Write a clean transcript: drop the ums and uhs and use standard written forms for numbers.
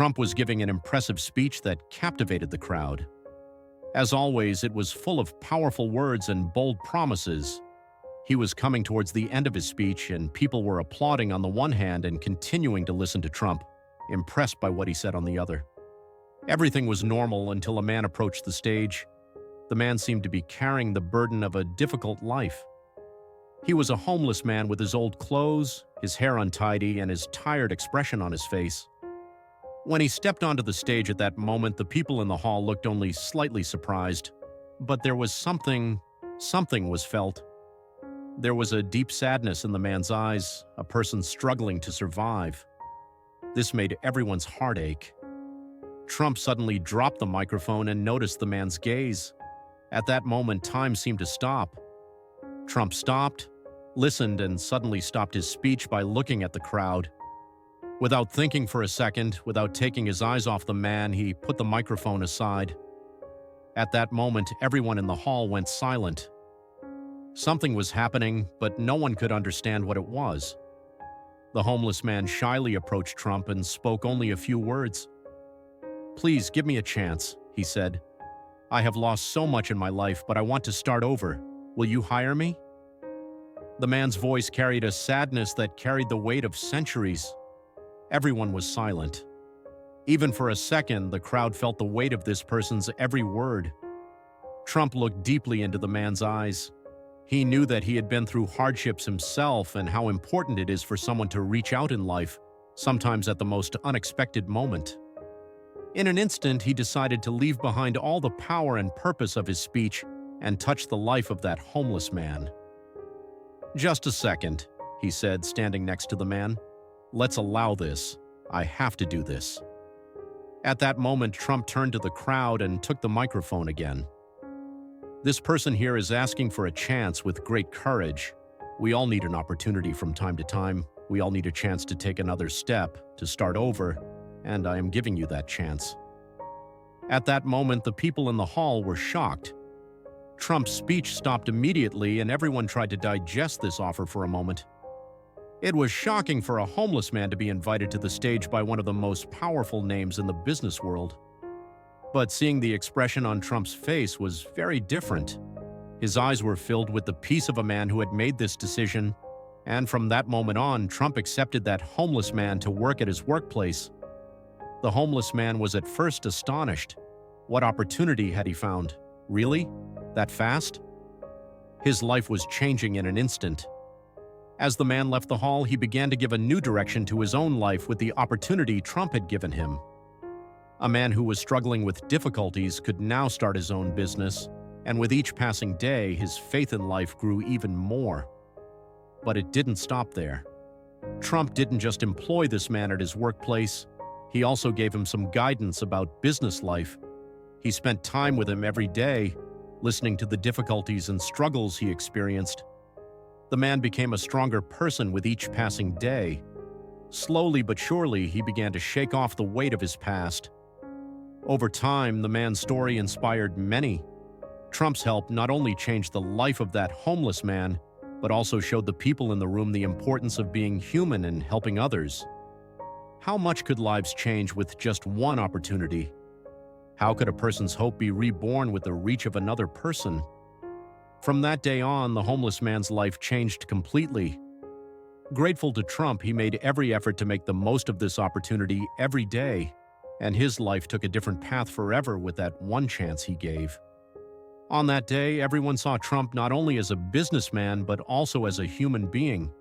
Trump was giving an impressive speech that captivated the crowd. As always, it was full of powerful words and bold promises. He was coming towards the end of his speech, and people were applauding on the one hand and continuing to listen to Trump, impressed by what he said on the other. Everything was normal until a man approached the stage. The man seemed to be carrying the burden of a difficult life. He was a homeless man with his old clothes, his hair untidy, and his tired expression on his face. When he stepped onto the stage at that moment, the people in the hall looked only slightly surprised. But there was something was felt. There was a deep sadness in the man's eyes, a person struggling to survive. This made everyone's heart ache. Trump suddenly dropped the microphone and noticed the man's gaze. At that moment, time seemed to stop. Trump stopped, listened, and suddenly stopped his speech by looking at the crowd. Without thinking for a second, without taking his eyes off the man, he put the microphone aside. At that moment, everyone in the hall went silent. Something was happening, but no one could understand what it was. The homeless man shyly approached Trump and spoke only a few words. "Please give me a chance," he said. "I have lost so much in my life, but I want to start over. Will you hire me?" The man's voice carried a sadness that carried the weight of centuries. Everyone was silent. Even for a second, the crowd felt the weight of this person's every word. Trump looked deeply into the man's eyes. He knew that he had been through hardships himself and how important it is for someone to reach out in life, sometimes at the most unexpected moment. In an instant, he decided to leave behind all the power and purpose of his speech and touch the life of that homeless man. "Just a second," he said, standing next to the man. "Let's allow this. I have to do this." At that moment, Trump turned to the crowd and took the microphone again. "This person here is asking for a chance with great courage. We all need an opportunity from time to time. We all need a chance to take another step, to start over, and I am giving you that chance." At that moment, the people in the hall were shocked. Trump's speech stopped immediately, and everyone tried to digest this offer for a moment. It was shocking for a homeless man to be invited to the stage by one of the most powerful names in the business world. But seeing the expression on Trump's face was very different. His eyes were filled with the peace of a man who had made this decision, and from that moment on, Trump accepted that homeless man to work at his workplace. The homeless man was at first astonished. What opportunity had he found? Really? That fast? His life was changing in an instant. As the man left the hall, he began to give a new direction to his own life with the opportunity Trump had given him. A man who was struggling with difficulties could now start his own business, and with each passing day, his faith in life grew even more. But it didn't stop there. Trump didn't just employ this man at his workplace, he also gave him some guidance about business life. He spent time with him every day, listening to the difficulties and struggles he experienced. The man became a stronger person with each passing day. Slowly but surely, he began to shake off the weight of his past. Over time, the man's story inspired many. Trump's help not only changed the life of that homeless man, but also showed the people in the room the importance of being human and helping others. How much could lives change with just one opportunity? How could a person's hope be reborn with the reach of another person? From that day on, the homeless man's life changed completely. Grateful to Trump, he made every effort to make the most of this opportunity every day, and his life took a different path forever with that one chance he gave. On that day, everyone saw Trump not only as a businessman but also as a human being.